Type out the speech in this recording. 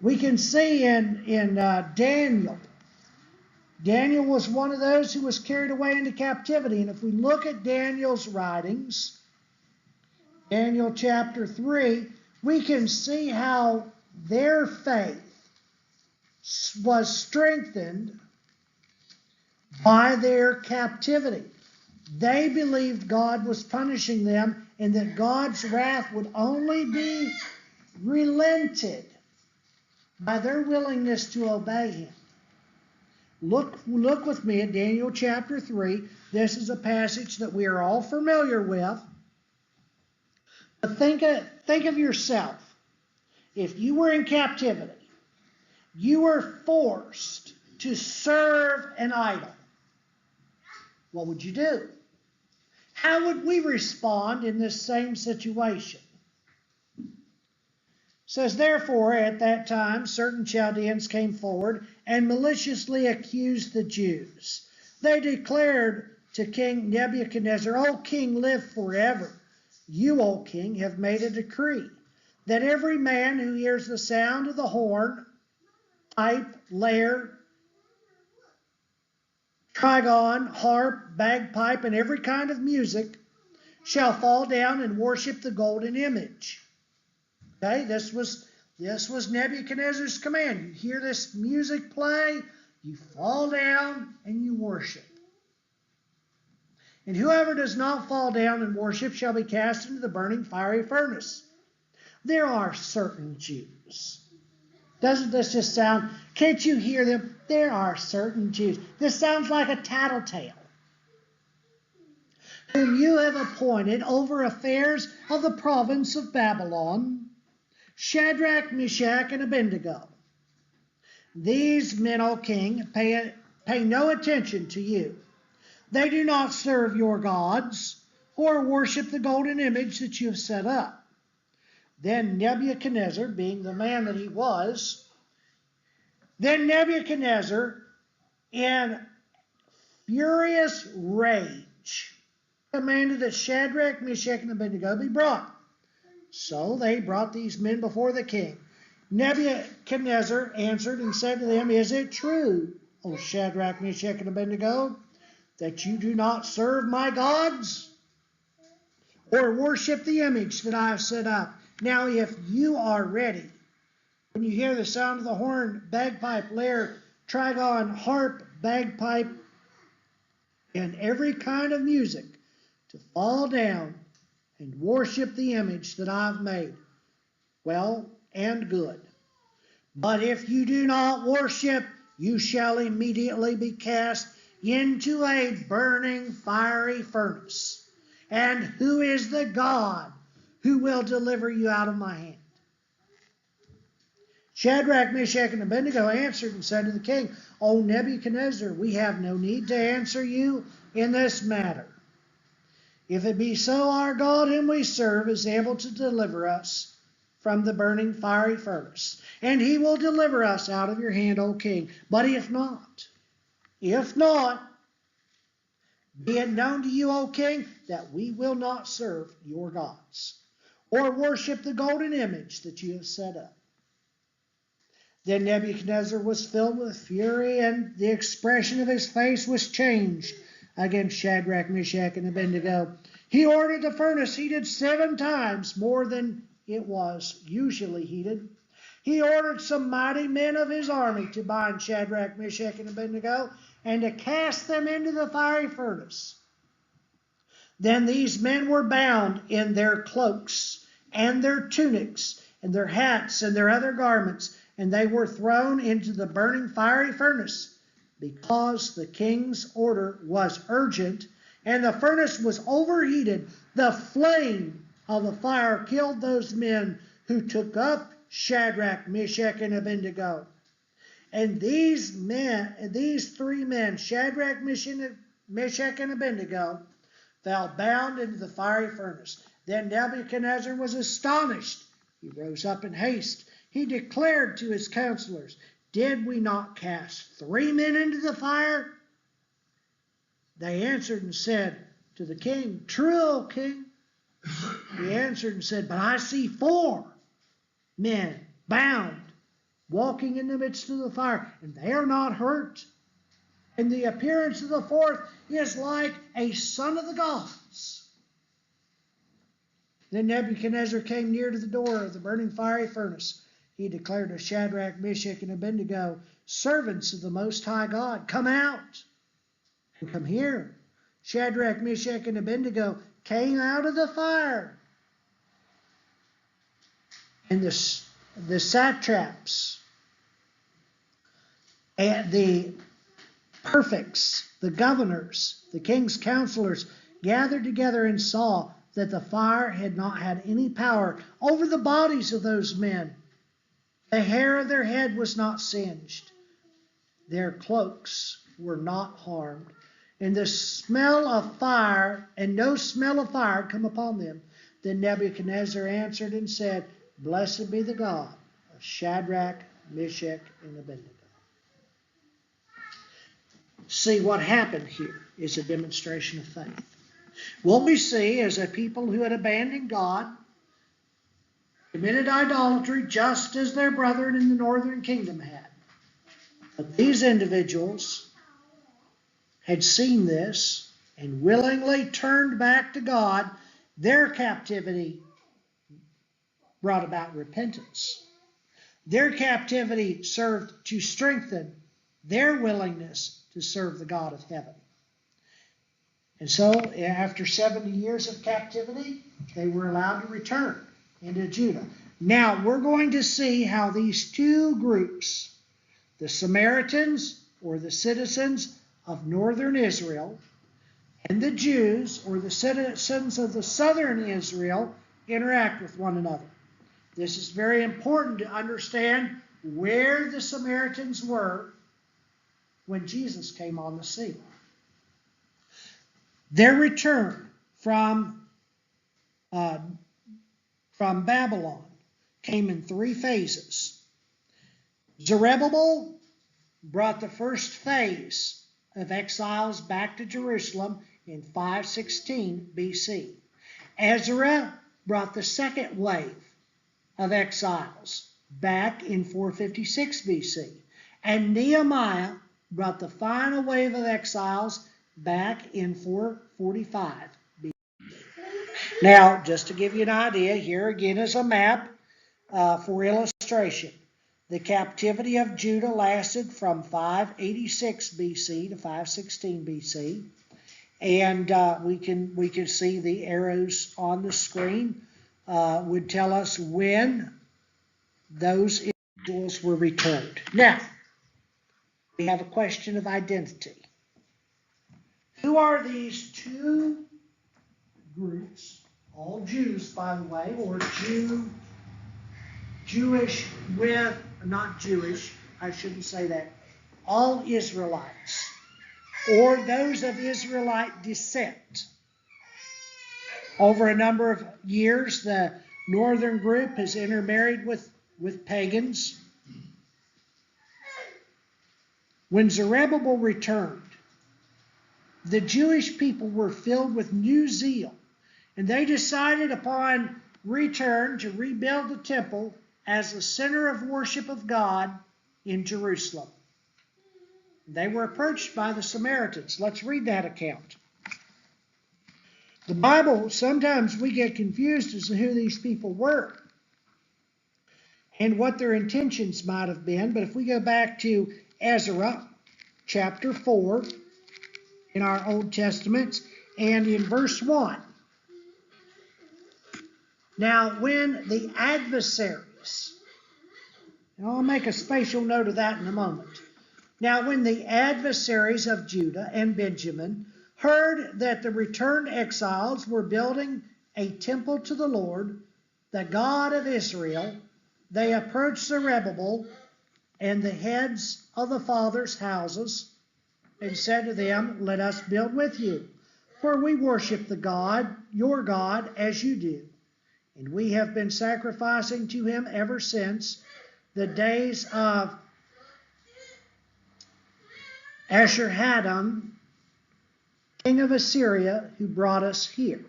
We can see in Daniel. Daniel was one of those who was carried away into captivity. And if we look at Daniel's writings, Daniel chapter 3, we can see how their faith was strengthened by their captivity. They believed God was punishing them and that God's wrath would only be relented by their willingness to obey him. Look with me at Daniel chapter 3. This is a passage that we are all familiar with. But think of yourself. If you were in captivity, you were forced to serve an idol. What would you do? How would we respond in this same situation? It says, therefore, at that time, certain Chaldeans came forward and maliciously accused the Jews. They declared to King Nebuchadnezzar, O king, live forever. You, O king, have made a decree that every man who hears the sound of the horn, pipe, lyre, trigon, harp, bagpipe, and every kind of music shall fall down and worship the golden image. Okay, this was Nebuchadnezzar's command. You hear this music play, you fall down and you worship. And whoever does not fall down and worship shall be cast into the burning fiery furnace. There are certain Jews. Doesn't this just sound, can't you hear them? There are certain Jews. This sounds like a tattletale. Whom you have appointed over affairs of the province of Babylon, Shadrach, Meshach, and Abednego. These men, O king, pay no attention to you. They do not serve your gods or worship the golden image that you have set up. Then Nebuchadnezzar, being the man that he was, in furious rage, commanded that Shadrach, Meshach, and Abednego be brought. So they brought these men before the king. Nebuchadnezzar answered and said to them, Is it true, O Shadrach, Meshach, and Abednego, that you do not serve my gods or worship the image that I have set up? Now, if you are ready, when you hear the sound of the horn, bagpipe, lyre, trigon, harp, bagpipe, and every kind of music, to fall down and worship the image that I've made, well and good. But if you do not worship, you shall immediately be cast into a burning fiery furnace. And who is the God who will deliver you out of my hand? Shadrach, Meshach, and Abednego answered and said to the king, O Nebuchadnezzar, we have no need to answer you in this matter. If it be so, our God whom we serve is able to deliver us from the burning fiery furnace, and he will deliver us out of your hand, O king. But if not, be it known to you, O king, that we will not serve your gods or worship the golden image that you have set up. Then Nebuchadnezzar was filled with fury, and the expression of his face was changed against Shadrach, Meshach, and Abednego. He ordered the furnace heated 7 times more than it was usually heated. He ordered some mighty men of his army to bind Shadrach, Meshach, and Abednego and to cast them into the fiery furnace. Then these men were bound in their cloaks and their tunics and their hats and their other garments, and they were thrown into the burning fiery furnace, because the king's order was urgent and the furnace was overheated. The flame of the fire killed those men who took up Shadrach, Meshach, and Abednego. And these 3 men, Shadrach, Meshach, and Abednego, fell bound into the fiery furnace. Then Nebuchadnezzar was astonished. He rose up in haste. He declared to his counselors, Did we not cast 3 men into the fire? They answered and said to the king, True, O king. He answered and said, But I see 4 men bound walking in the midst of the fire, and they are not hurt. And the appearance of the fourth is like a son of the gods. Then Nebuchadnezzar came near to the door of the burning fiery furnace. He declared to Shadrach, Meshach, and Abednego, servants of the Most High God, come out and come here. Shadrach, Meshach, and Abednego came out of the fire. And the satraps and the prefects, the governors, the king's counselors gathered together and saw that the fire had not had any power over the bodies of those men. The hair of their head was not singed. Their cloaks were not harmed. And the smell of fire, and no smell of fire come upon them. Then Nebuchadnezzar answered and said, Blessed be the God of Shadrach, Meshach, and Abednego. See, what happened here is a demonstration of faith. What we see is a people who had abandoned God, committed idolatry just as their brethren in the northern kingdom had. But these individuals had seen this and willingly turned back to God. Their captivity brought about repentance. Their captivity served to strengthen their willingness to serve the God of heaven. And so, after 70 years of captivity, they were allowed to return into Judah. Now, we're going to see how these two groups, the Samaritans, or the citizens of northern Israel, and the Jews, or the citizens of the southern Israel, interact with one another. This is very important to understand where the Samaritans were when Jesus came on the scene. Their return from Babylon came in three phases. Zerubbabel brought the first phase of exiles back to Jerusalem in 516 BC. Ezra brought the second wave of exiles back in 456 BC. And Nehemiah brought the final wave of exiles back in 445 BC. Now, just to give you an idea, here again is a map for illustration. The captivity of Judah lasted from 586 BC to 516 BC. And we can see the arrows on the screen would tell us when those individuals were returned. Now, we have a question of identity. Who are these two groups? All Jews, by the way, or Jewish with, not Jewish, I shouldn't say that, all Israelites, or those of Israelite descent. Over a number of years, the northern group has intermarried with pagans. When Zerubbabel returned, the Jewish people were filled with new zeal, and they decided upon return to rebuild the temple as the center of worship of God in Jerusalem. They were approached by the Samaritans. Let's read that account. The Bible, sometimes we get confused as to who these people were and what their intentions might have been. But if we go back to Ezra chapter 4 in our Old Testament and in verse 1. Now, when the adversaries, and I'll make a spatial note of that in a moment. Now, when the adversaries of Judah and Benjamin heard that the returned exiles were building a temple to the Lord, the God of Israel, they approached Zerubbabel and the heads of the fathers' houses and said to them, Let us build with you, for we worship the God, your God, as you do. And we have been sacrificing to him ever since the days of Ashur-Haddon, king of Assyria, who brought us here.